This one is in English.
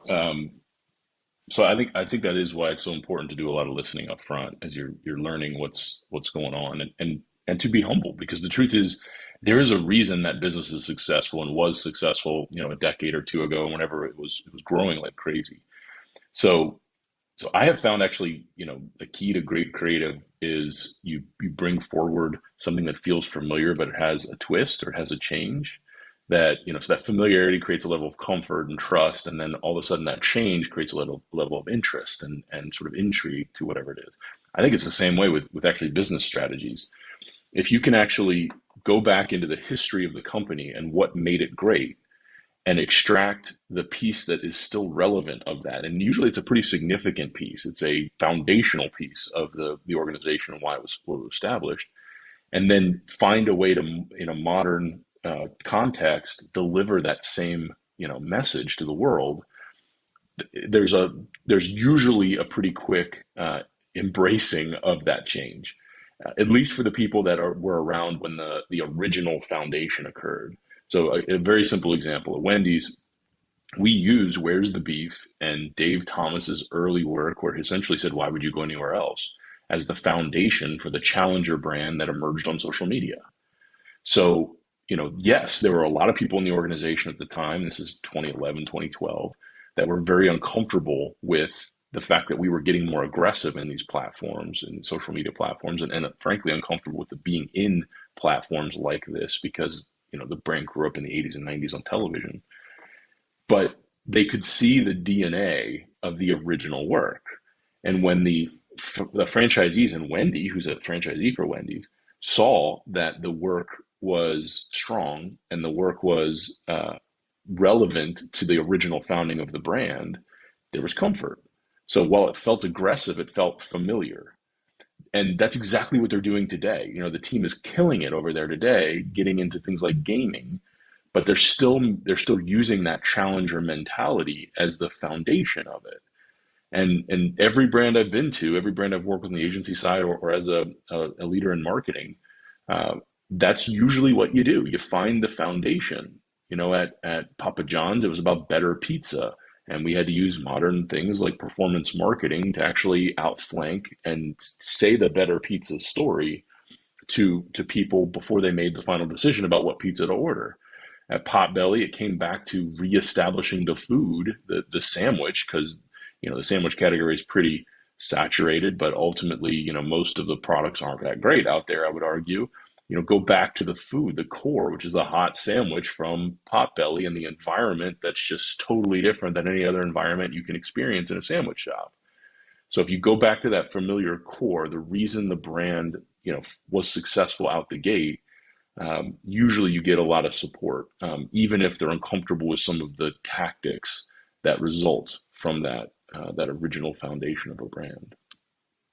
Um, so I think that is why it's so important to do a lot of listening up front as you're learning what's going on, and to be humble, because the truth is there is a reason that business is successful and was successful, a decade or two ago, whenever it was growing like crazy. So so I have found actually, the key to great creative is you bring forward something that feels familiar, but it has a twist or it has a change so that familiarity creates a level of comfort and trust, and then all of a sudden that change creates a level of interest and sort of intrigue to whatever it is. I think it's the same way with actually business strategies. If you can actually go back into the history of the company and what made it great, and extract the piece that is still relevant of that. And usually it's a pretty significant piece. It's a foundational piece of the organization and why it was established. And then find a way to, in a modern context, deliver that same, message to the world. There's a there's usually a pretty quick embracing of that change, at least for the people that were around when the original foundation occurred. So a very simple example at Wendy's, we use "Where's the Beef" and Dave Thomas's early work, where he essentially said, "Why would you go anywhere else?" as the foundation for the challenger brand that emerged on social media. So, yes, there were a lot of people in the organization at the time, this is 2011, 2012, that were very uncomfortable with the fact that we were getting more aggressive in these platforms and social media platforms, and frankly uncomfortable with the being in platforms like this because, the brand grew up in the 80s and 90s on television. But they could see the DNA of the original work. And when the franchisees and Wendy, who's a franchisee for Wendy's, saw that the work was strong and the work was relevant to the original founding of the brand, there was comfort. So while it felt aggressive, it felt familiar. And that's exactly what they're doing today. The team is killing it over there today, getting into things like gaming, but they're still using that challenger mentality as the foundation of it. And every brand I've been to, every brand I've worked with on the agency side, or as a leader in marketing, that's usually what you do. You find the foundation. At Papa John's, it was about better pizza. And we had to use modern things like performance marketing to actually outflank and say the better pizza story to people before they made the final decision about what pizza to order. At Potbelly, it came back to reestablishing the food, the sandwich, because the sandwich category is pretty saturated, but ultimately, most of the products aren't that great out there, I would argue. Go back to the food, the core, which is a hot sandwich from Potbelly, and the environment that's just totally different than any other environment you can experience in a sandwich shop. So if you go back to that familiar core, the reason the brand, was successful out the gate, usually you get a lot of support, even if they're uncomfortable with some of the tactics that result from that original foundation of a brand.